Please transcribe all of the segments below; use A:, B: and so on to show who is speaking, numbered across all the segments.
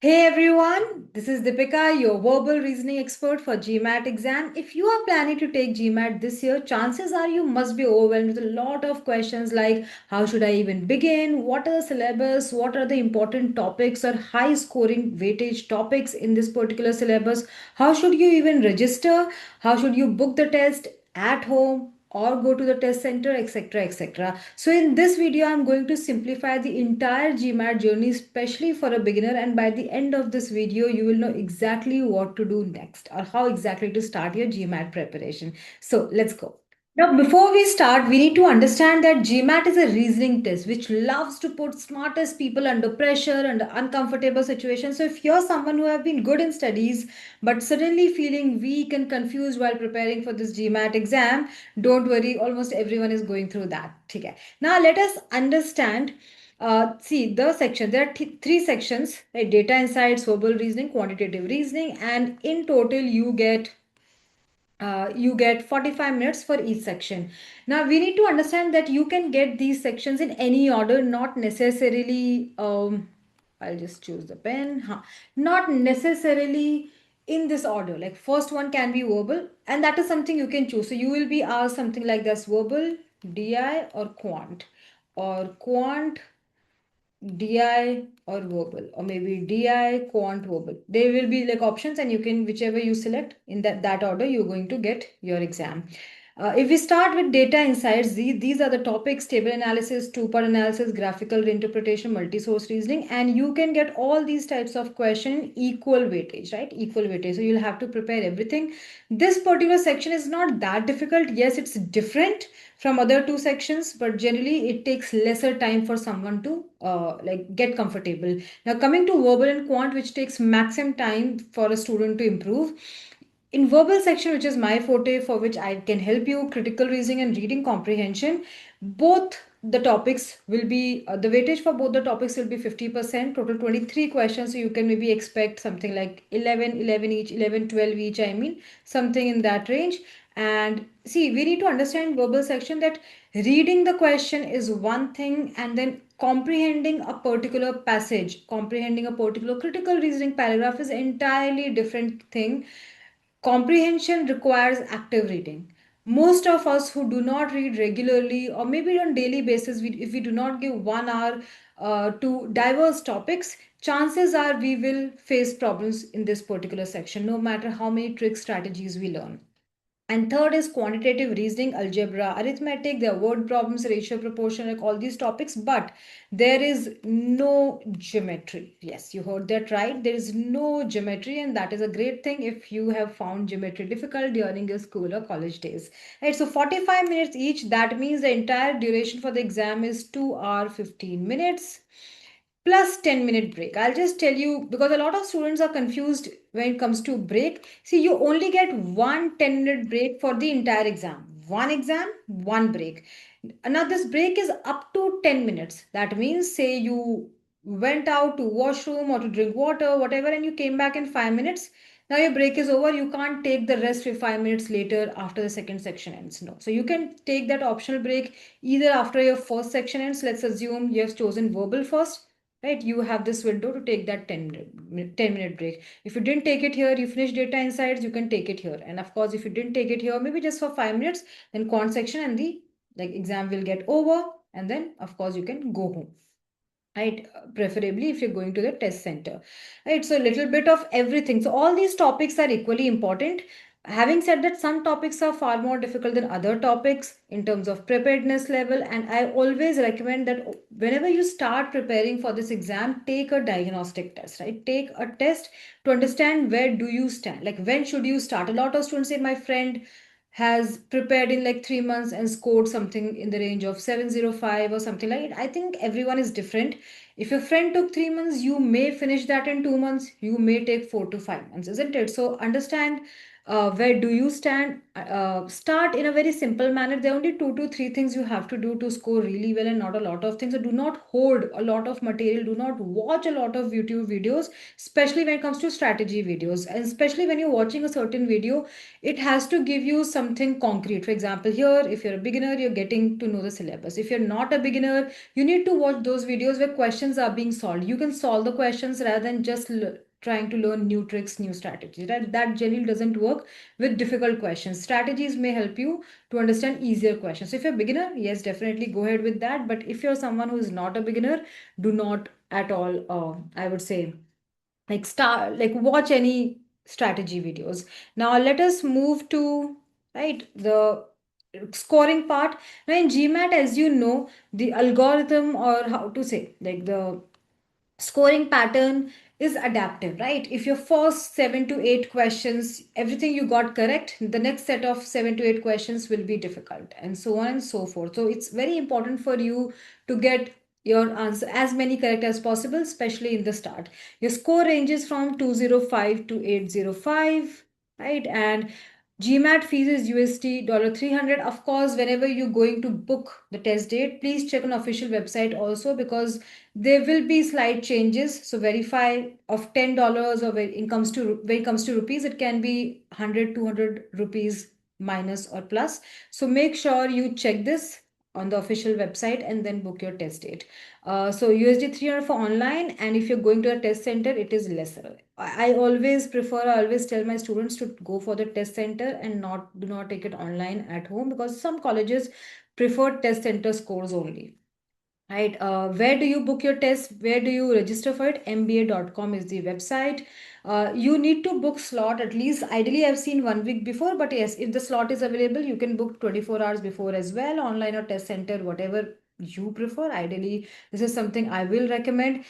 A: Hey everyone, this is Deepika, your verbal reasoning expert for GMAT exam. If you are planning to take GMAT this year, chances are you must be overwhelmed with a lot of questions like how should I even begin? What are the syllabus? What are the important topics or high scoring weightage topics in this particular syllabus? How should you even register? How should you book the test at home? Or go to the test center, etc., etc. So in this video, I'm going to simplify the entire GMAT journey, especially for a beginner. And by the end of this video, you will know exactly what to do next or how exactly to start your GMAT preparation. So let's go. Now, before we start, we need to understand that GMAT is a reasoning test which loves to put smartest people under pressure, under uncomfortable situations. So, if you're someone who have been good in studies but suddenly feeling weak and confused while preparing for this GMAT exam, don't worry, almost everyone is going through that. Okay. Now, let us understand. See the section. There are three sections: right? Data insights, verbal reasoning, quantitative reasoning, and in total, you get 45 minutes for each section. Now, we need to understand that you can get these sections in any order, not necessarily, I'll just choose the pen, not necessarily in this order. Like, first one can be verbal, and that is something you can choose. So, you will be asked something like this: verbal, DI, or quant, DI or verbal, or maybe DI, quant, verbal. There will be like options, and you can whichever you select in that order, you're going to get your exam. If we start with data insights, these are the topics: table analysis, two-part analysis, graphical interpretation, multi-source reasoning, and you can get all these types of question equal weightage, right? Equal weightage. So you'll have to prepare everything. This particular section is not that difficult. Yes, it's different from other two sections, but generally it takes lesser time for someone to like get comfortable. Now coming to verbal and quant, which takes maximum time for a student to improve. In verbal section, which is my forte, for which I can help you, critical reasoning and reading comprehension, both the topics will be the weightage for both the topics will be 50%, total 23 questions. So you can maybe expect something like 11 each, 11 12 each, I mean something in that range. And see, we need to understand verbal section that reading the question is one thing, and then comprehending a particular passage, comprehending a particular critical reasoning paragraph is entirely different thing. Comprehension requires active reading. Most of us who do not read regularly or maybe on daily basis, if we do not give 1 hour to diverse topics, chances are we will face problems in this particular section, no matter how many trick strategies we learn. And third is quantitative reasoning, algebra, arithmetic, there are word problems, ratio, proportion, like all these topics, but there is no geometry. Yes, you heard that right. There is no geometry, and that is a great thing if you have found geometry difficult during your school or college days. Right, so 45 minutes each, that means the entire duration for the exam is 2 hour 15 minutes plus 10-minute break. I'll just tell you because a lot of students are confused when it comes to break. See, you only get one 10-minute break for the entire exam. One exam, one break. Now, this break is up to 10 minutes. That means, say you went out to washroom or to drink water, whatever, and you came back in 5 minutes. Now your break is over. You can't take the rest for 5 minutes later after the second section ends. No. So you can take that optional break either after your first section ends. Let's assume you have chosen verbal first, right? You have this window to take that 10-minute break. If you didn't take it here, you finish data insights, you can take it here. And of course, if you didn't take it here, maybe just for 5 minutes, then quant section and the like exam will get over. And then of course you can go home, right? Preferably if you're going to the test center, right? So a little bit of everything. So all these topics are equally important. Having said that, some topics are far more difficult than other topics in terms of preparedness level, and I always recommend that whenever you start preparing for this exam, take a diagnostic test, right? Take a test to understand where do you stand, like when should you start. A lot of students say my friend has prepared in like 3 months and scored something in the range of 705 or something like it. I think everyone is different. If your friend took 3 months, you may finish that in 2 months. You may take 4 to 5 months, isn't it? So understand where do you stand, start in a very simple manner. There are only 2 to 3 things you have to do to score really well, and not a lot of things. So do not hoard a lot of material, do not watch a lot of YouTube videos, especially when it comes to strategy videos. And especially when you're watching a certain video, it has to give you something concrete. For example, here, if you're a beginner, you're getting to know the syllabus. If you're not a beginner, you need to watch those videos where questions are being solved. You can solve the questions rather than just trying to learn new tricks, new strategies. Right? That generally doesn't work with difficult questions. Strategies may help you to understand easier questions. So if you're a beginner, yes, definitely go ahead with that. But if you're someone who is not a beginner, do not at all, I would say, watch any strategy videos. Now let us move to, right, the scoring part. Now in GMAT, as you know, the algorithm, or how to say, like the scoring pattern is adaptive, right? If your first 7 to 8 questions, everything you got correct, the next set of 7 to 8 questions will be difficult, and so on and so forth. So it's very important for you to get your answer as many correct as possible, especially in the start. Your score ranges from 205 to 805, right? And GMAT fees is USD $300. Of course, whenever you're going to book the test date, please check on official website also, because there will be slight changes. So verify of $10, or when it comes to rupees, it can be 100, 200 rupees minus or plus. So make sure you check this on the official website and then book your test date. So USD 300 for online, and if you're going to a test center, it is lesser. I always tell my students to go for the test center and do not take it online at home, because some colleges prefer test center scores only. Right. Where do you book your test? Where do you register for it? MBA.com is the website. You need to book slot at least. Ideally, I've seen 1 week before, but yes, if the slot is available, you can book 24 hours before as well, online or test center, whatever you prefer. Ideally, this is something I will recommend.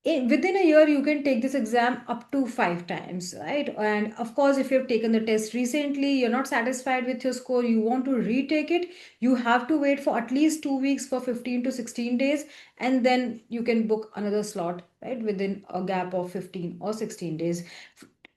A: Within a year, you can take this exam up to 5 times, right? And of course, if you've taken the test recently, you're not satisfied with your score, you want to retake it, you have to wait for at least 2 weeks, for 15 to 16 days, and then you can book another slot, right, within a gap of 15 or 16 days.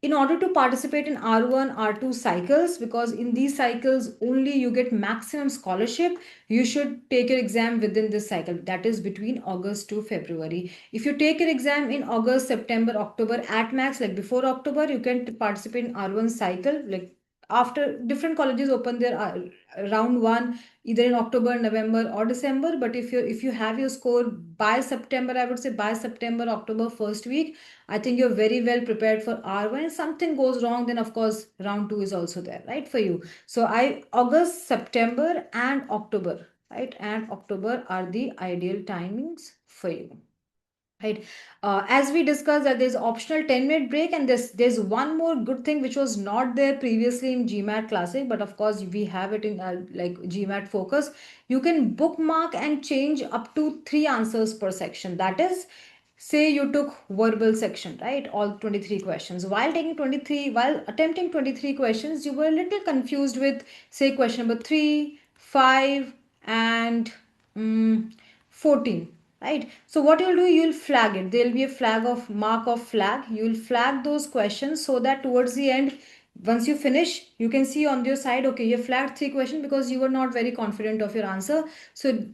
A: In order to participate in R1, R2 cycles, because in these cycles only you get maximum scholarship, you should take your exam within this cycle, that is between August to February. If you take your exam in August, September, October, at max, like before October, you can participate in R1 cycle. Like after, different colleges open their round one either in October, November, or December. But if you have your score by September, I would say by September, October first week, I think you're very well prepared for R1. If something goes wrong, then of course round two is also there, right, for you. So August, September, and October, right, and October are the ideal timings for you. Right. As we discussed that there's optional 10-minute break, and there's one more good thing which was not there previously in GMAT Classic, but of course we have it in like GMAT Focus. You can bookmark and change up to 3 answers per section. That is, say you took verbal section, right, all 23 questions. While attempting 23 questions, you were a little confused with, say, question number 3, 5, and 14, right? So what you'll do, you'll flag it. There'll be a flag of mark of flag. You'll flag those questions so that towards the end, once you finish, you can see on your side, okay, you flagged 3 questions because you were not very confident of your answer. So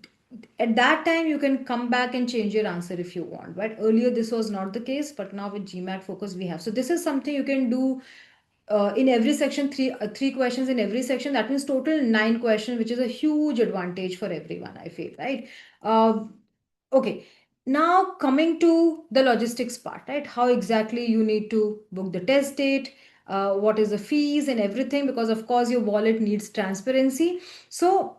A: at that time, you can come back and change your answer if you want. But earlier, this was not the case, but now with GMAT Focus, we have. So this is something you can do in every section, three questions in every section. That means total 9 questions, which is a huge advantage for everyone, I feel, right? Uh, okay. Now coming to the logistics part, right? How exactly you need to book the test date, what is the fees and everything, because of course your wallet needs transparency. So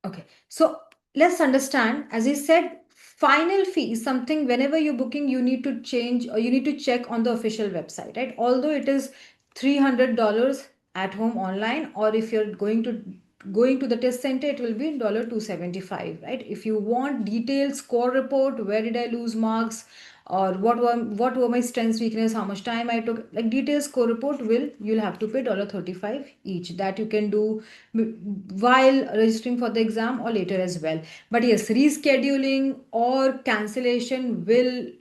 A: okay, so let's understand. As I said, final fee is something whenever you're booking, you need to change, or you need to check on the official website, right? Although it is $300 at home online, or if you're going to the test center, it will be $275, right? If you want detailed score report, where did I lose marks, or what were my strengths, weakness, how much time I took, like detailed score report, you'll have to pay $35 each. That you can do while registering for the exam or later as well. But yes, rescheduling or cancellation will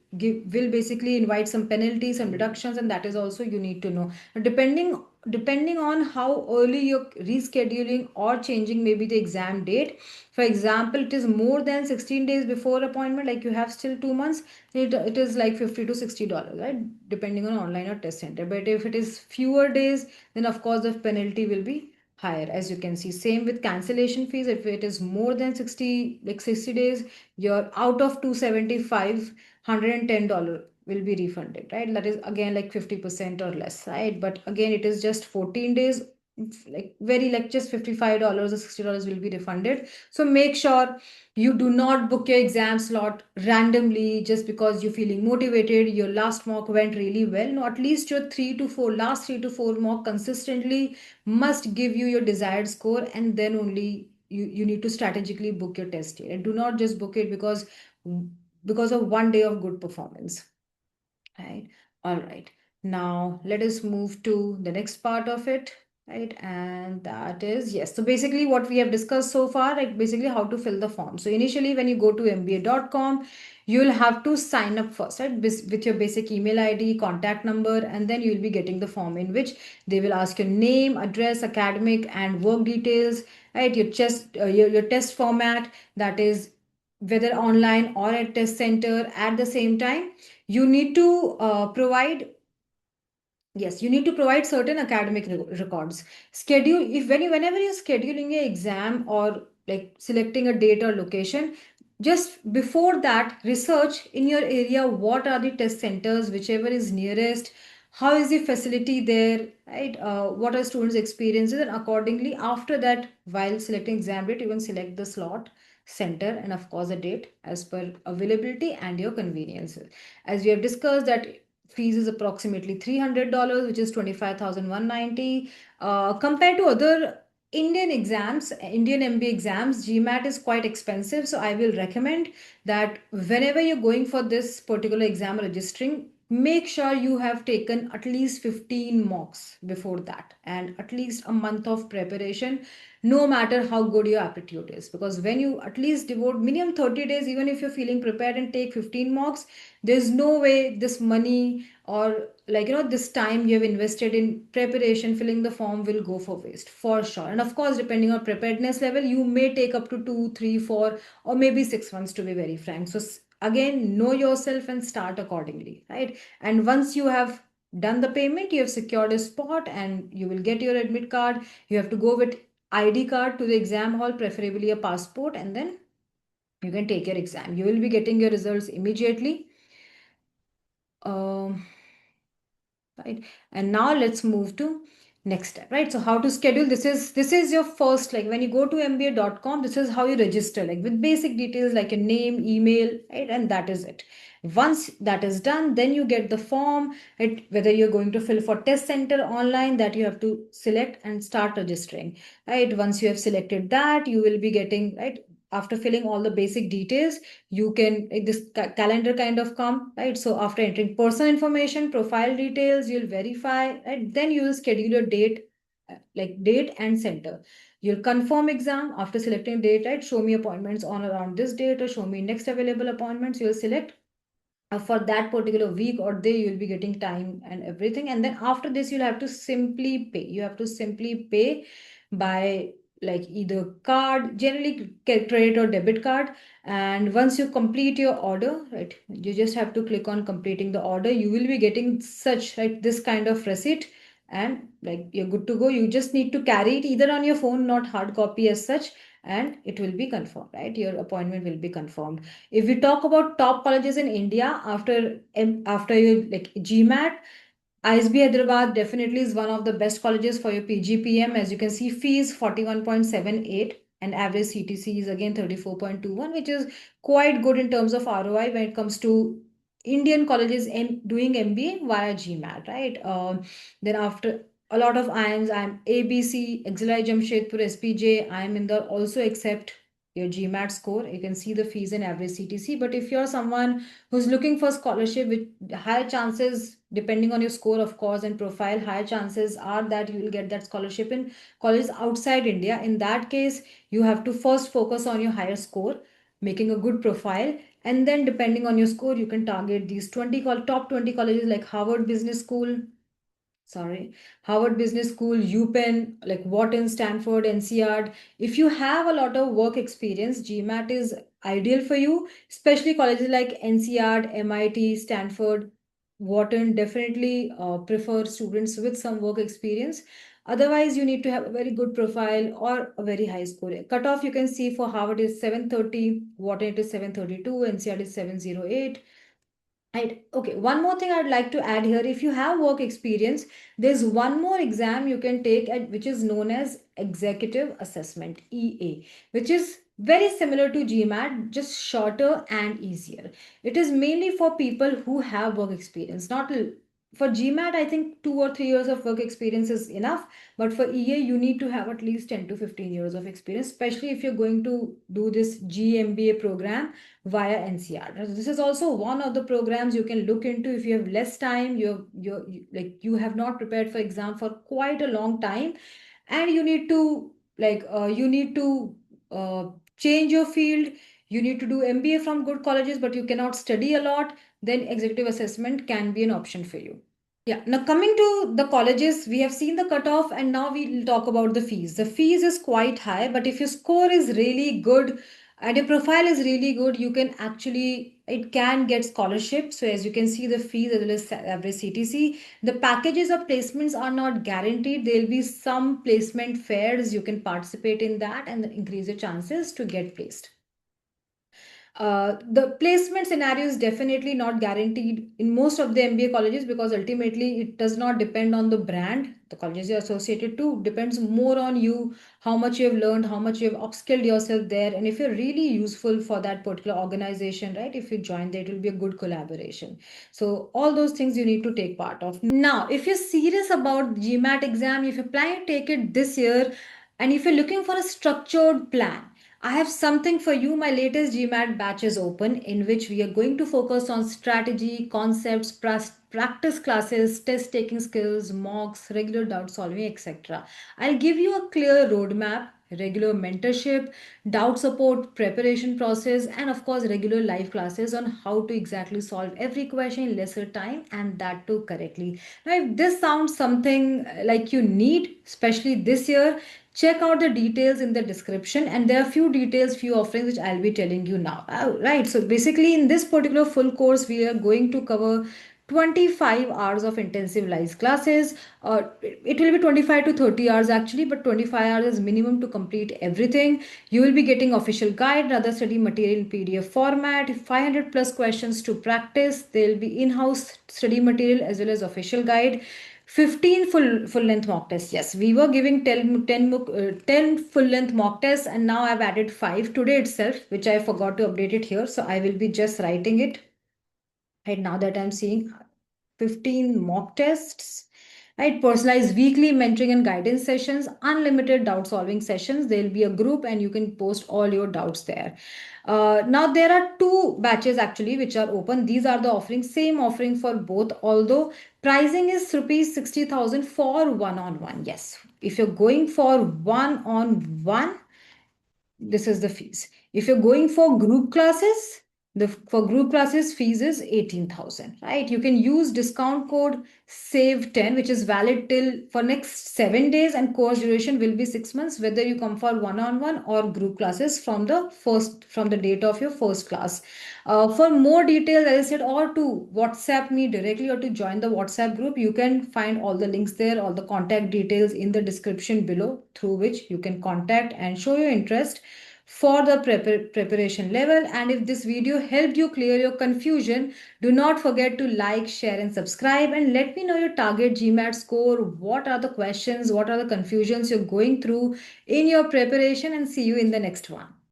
A: basically invite some penalties and deductions, and that is also you need to know. Depending depending on how early you're rescheduling or changing maybe the exam date. For example, it is more than 16 days before appointment, like you have still 2 months, it is like $50 to $60, right? Depending on online or test center. But if it is fewer days, then of course the penalty will be higher, as you can see. Same with cancellation fees. If it is more than 60, like 60 days, you're out of 275, $110 will be refunded, right? That is again like 50% or less, right? But again, it is just 14 days, like very like just $55 or $60 will be refunded. So make sure you do not book your exam slot randomly just because you're feeling motivated. Your last mock went really well. No, at least your last 3 to 4 mock consistently must give you your desired score, and then only you need to strategically book your test date. And do not just book it because of one day of good performance. Right. All right. Now let us move to the next part of it. Right. And that is, yes. So basically what we have discussed so far, like basically how to fill the form. So initially when you go to mba.com, you'll have to sign up first, right? With your basic email ID, contact number, and then you'll be getting the form in which they will ask your name, address, academic and work details, right? Your test format, that is whether online or at test center at the same time. You need to provide, yes, you need to provide certain academic records. Schedule, if whenever you're scheduling a exam or like selecting a date or location, just before that, research in your area what are the test centers, whichever is nearest, how is the facility there, right? What are students' experiences, and accordingly, after that, while selecting exam date, you can select the slot, center, and of course, the date as per availability and your convenience. As we have discussed, that fees is approximately $300, which is 25,190. Compared to other Indian MBA exams, GMAT is quite expensive. So I will recommend that whenever you're going for this particular exam registering, make sure you have taken at least 15 mocks before that and at least a month of preparation, no matter how good your aptitude is. Because when you at least devote minimum 30 days, even if you're feeling prepared and take 15 mocks, there's no way this money or this time you have invested in preparation, filling the form will go for waste for sure. And of course, depending on preparedness level, you may take up to 2, 3, 4, or maybe 6 months, to be very frank. So again, know yourself and start accordingly, right? And once you have done the payment, you have secured a spot and you will get your admit card. You have to go with ID card to the exam hall, preferably a passport, and then you can take your exam. You will be getting your results immediately. um, right, and now let's move to next step, right? So how to schedule, this is your first, like when you go to mba.com, this is how you register, like with basic details like your name, email, right? And that is it. Once that is done, then you get the form, right? Whether you're going to fill for test center online, that you have to select and start registering, right? Once you have selected that, you will be getting, right, after filling all the basic details, you can this calendar kind of come, right? So after entering personal information, profile details, you'll verify, right? Then you will schedule your date, like date and center. You'll confirm exam after selecting date, right? Show me appointments on around this date, or show me next available appointments. You'll select for that particular week or day. You'll be getting time and everything, and then after this you'll have to simply pay. You have to simply pay by like either card, generally credit or debit card. And once you complete your order, right, you just have to click on completing the order. You will be getting such, right, this kind of receipt, and like you're good to go. You just need to carry it either on your phone, not hard copy as such, and it will be confirmed, right? Your appointment will be confirmed. If we talk about top colleges in India after you like GMAT, ISB Hyderabad definitely is one of the best colleges for your PGPM. As you can see, fees 41.78 and average CTC is again 34.21, which is quite good in terms of ROI when it comes to Indian colleges in doing MBA via GMAT, right? Then after a lot of IIMs, I'm ABC, XLI Jamshedpur, SPJ, IIM Indore also accept your GMAT score. You can see the fees and average CTC. But if you're someone who's looking for scholarship with higher chances, depending on your score, of course, and profile, higher chances are that you will get that scholarship in colleges outside India. In that case, you have to first focus on your higher score, making a good profile. And then depending on your score, you can target these top 20 colleges like Harvard Business School, sorry, Harvard Business School, UPenn, like Wharton, Stanford, NCERT. If you have a lot of work experience, GMAT is ideal for you, especially colleges like NCERT, MIT, Stanford, Wharton definitely prefer students with some work experience. Otherwise, you need to have a very good profile or a very high score. Cutoff you can see for Harvard is 730, Wharton it is 732, NCERT is 708. Right. Okay. One more thing I'd like to add here. If you have work experience, there's one more exam you can take at which is known as Executive Assessment, EA, which is very similar to GMAT, just shorter and easier. It is mainly for people who have work experience. Not for GMAT, I think 2 or 3 years of work experience is enough. But for EA, you need to have at least 10 to 15 years of experience, especially if you're going to do this GMBA program via NCR. This is also one of the programs you can look into if you have less time, you have not prepared for exam for quite a long time, and you need to uh, change your field. You need to do MBA from good colleges, but you cannot study a lot. Then executive assessment can be an option for you. Yeah, now coming to the colleges, we have seen the cutoff and now we'll talk about the fees. The fees is quite high, but if your score is really good and your profile is really good, you can actually, it can get scholarship. So as you can see, the fees as well as average CTC, the packages of placements are not guaranteed. There'll be some placement fairs. You can participate in that and increase your chances to get placed. The placement scenario is definitely not guaranteed in most of the MBA colleges because ultimately it does not depend on the brand the colleges you're associated to. Depends more on you, how much you have learned, how much you have upskilled yourself there, and if you're really useful for that particular organization, right? If you join there, it will be a good collaboration. So all those things you need to take part of. Now, if you're serious about GMAT exam, if you're planning to take it this year, and if you're looking for a structured plan, I have something for you. My latest GMAT batch is open, in which we are going to focus on strategy, concepts, practice classes, test taking skills, mocks, regular doubt solving, etc. I'll give you a clear roadmap, regular mentorship, doubt support, preparation process, and of course, regular live classes on how to exactly solve every question in lesser time and that too correctly. Now, if this sounds something like you need, especially this year, check out the details in the description, and there are few details, few offerings which I'll be telling you now. Right, so basically in this particular full course we are going to cover 25 hours of intensive live classes. It will be 25 to 30 hours actually, but 25 hours is minimum to complete everything. You will be getting official guide and other study material in PDF format, 500 plus questions to practice. There will be in-house study material as well as official guide. 15 full length mock tests. Yes, we were giving 10 full length mock tests, and now I've added 5 today itself, which I forgot to update it here. So I will be just writing it right now that I'm seeing 15 mock tests. Right, personalized weekly mentoring and guidance sessions, unlimited doubt solving sessions. There'll be a group and you can post all your doubts there. Now there are two batches actually which are open. These are the offerings, same offering for both, although pricing is rupees 60,000 for one-on-one. Yes, if you're going for one-on-one, this is the fees. If you're going for group classes, the for group classes fees is 18,000, right? You can use discount code SAVE10, which is valid till for next 7 days, and course duration will be 6 months, whether you come for one-on-one or group classes from the date of your first class. For more details, as I said, or to WhatsApp me directly or to join the WhatsApp group, you can find all the links there, all the contact details in the description below, through which you can contact and show your interest for the preparation level. And if this video helped you clear your confusion, do not forget to like, share, and subscribe. And let me know your target GMAT score. What are the questions? What are the confusions you're going through in your preparation? And see you in the next one.